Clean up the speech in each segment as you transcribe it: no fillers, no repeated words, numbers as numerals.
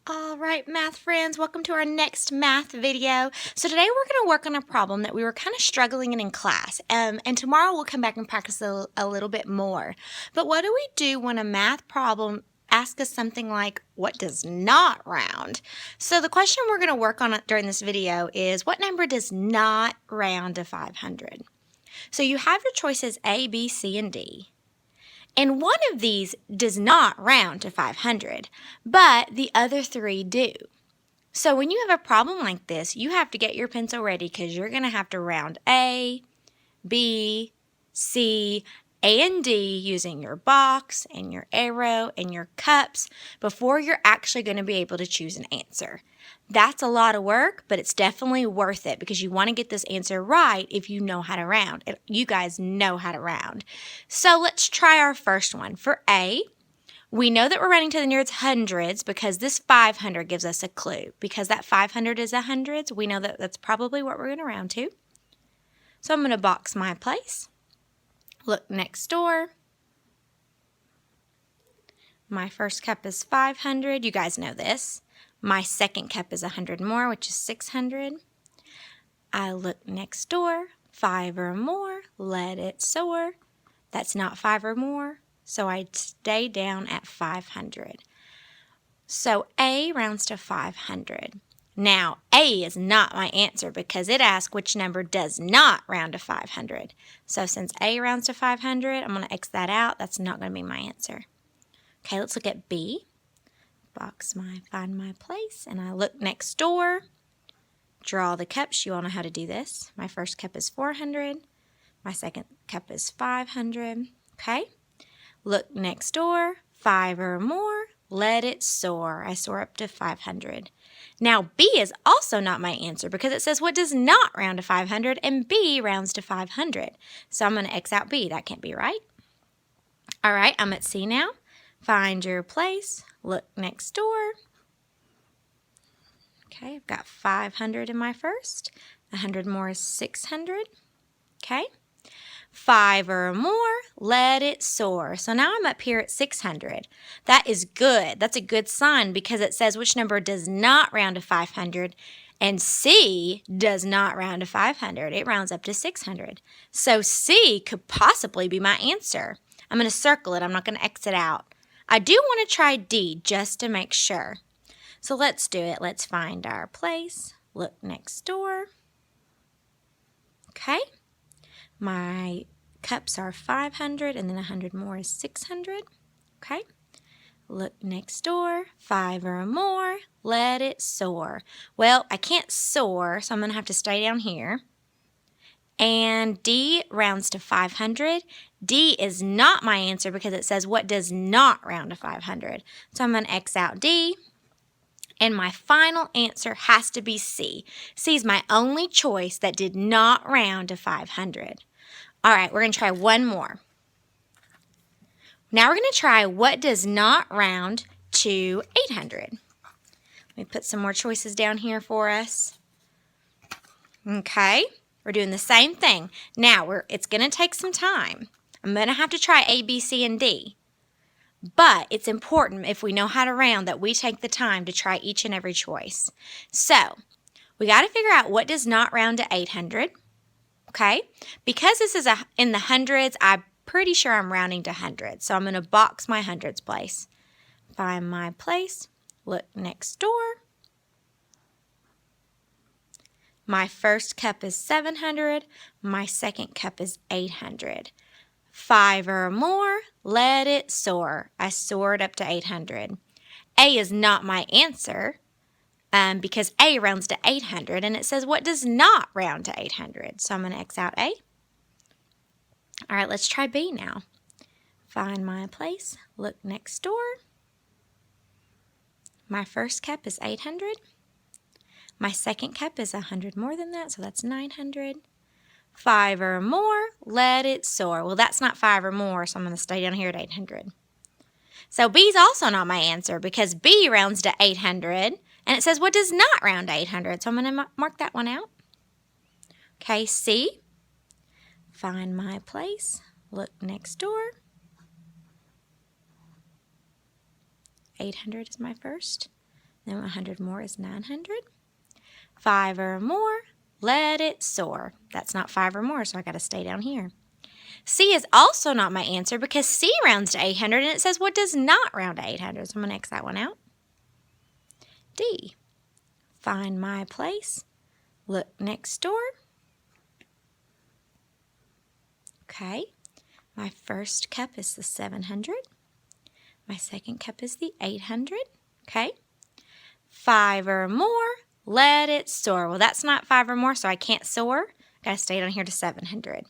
All right, math friends, welcome to our next math video. So today we're going to work on a problem that we were kind of struggling in class. And tomorrow we'll come back and practice a little bit more. But what do we do when a math problem asks us something like, what does not round? So the question we're going to work on during this video is, what number does not round to 500? So you have your choices A, B, C, and D. And one of these does not round to 500, but the other three do. So when you have a problem like this, you have to get your pencil ready because you're going to have to round A, B, C, and D using your box and your arrow and your cups before you're actually going to be able to choose an answer. That's a lot of work, but it's definitely worth it because you want to get this answer right if you know how to round. You guys know how to round. So let's try our first one. For A, we know that we're rounding to the nearest hundreds because this 500 gives us a clue. Because that 500 is a hundreds, we know that that's probably what we're going to round to. So I'm going to box my place. Look next door. My first cup is 500. You guys know this. My second cup is 100 more, which is 600. I look next door. 5 or more. Let it soar. That's not 5 or more, so I stay down at 500. So A rounds to 500. Now, A is not my answer because it asks which number does not round to 500. So since A rounds to 500, I'm going to X that out. That's not going to be my answer. Okay, let's look at B. Find my place, and I look next door. Draw the cups. You all know how to do this. My first cup is 400. My second cup is 500. Okay, look next door. 5 or more. Let it soar. I soar up to 500. Now, B is also not my answer because it says what does not round to 500, and B rounds to 500. So I'm going to X out B. That can't be right. All right, I'm at C now. Find your place. Look next door. Okay, I've got 500 in my first. 100 more is 600. Okay. 5 or more, let it soar. So now I'm up here at 600. That is good. That's a good sign because it says which number does not round to 500, and C does not round to 500. It rounds up to 600. So C could possibly be my answer. I'm going to circle it. I'm not going to X it out. I do want to try D just to make sure. So let's do it. Let's find our place. Look next door. Okay. My cups are 500, and then 100 more is 600. Okay. Look next door. 5 or more. Let it soar. Well, I can't soar, so I'm going to have to stay down here. And D rounds to 500. D is not my answer because it says what does not round to 500. So I'm going to X out D. And my final answer has to be C. C is my only choice that did not round to 500. All right, we're going to try one more. Now we're going to try what does not round to 800. Let me put some more choices down here for us. Okay, we're doing the same thing. Now, it's going to take some time. I'm going to have to try A, B, C, and D. But it's important if we know how to round that we take the time to try each and every choice. So, we got to figure out what does not round to 800. Okay, because this is in the hundreds, I'm pretty sure I'm rounding to hundreds. So I'm going to box my hundreds place. Find my place. Look next door. My first cup is 700. My second cup is 800. 5 or more, let it soar. I soared up to 800. A is not my answer because A rounds to 800, and it says what does not round to 800. So I'm going to X out A. All right, let's try B now. Find my place. Look next door. My first cup is 800. My second cup is 100 more than that, so that's 900. 5 or more, let it soar. Well, that's not 5 or more, so I'm going to stay down here at 800. So B is also not my answer because B rounds to 800, and it says what does not round to 800, so I'm going to mark that one out. Okay, C. Find my place. Look next door. 800 is my first. Then 100 more is 900. 5 or more, let it soar. That's not 5 or more, so I got to stay down here. C is also not my answer because C rounds to 800 and it says what does not round to 800. So I'm going to X that one out. D, find my place. Look next door. Okay, my first cup is the 700. My second cup is the 800. Okay, 5 or more, let it soar. Well, that's not 5 or more, so I can't soar. Got to stay down here to 700.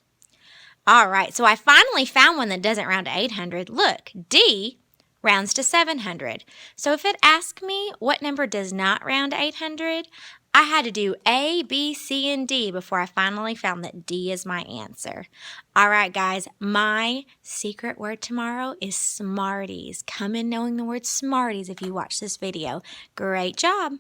All right, so I finally found one that doesn't round to 800. Look, D rounds to 700. So if it asked me what number does not round to 800, I had to do A, B, C, and D before I finally found that D is my answer. All right, guys, my secret word tomorrow is Smarties. Come in knowing the word Smarties if you watch this video. Great job.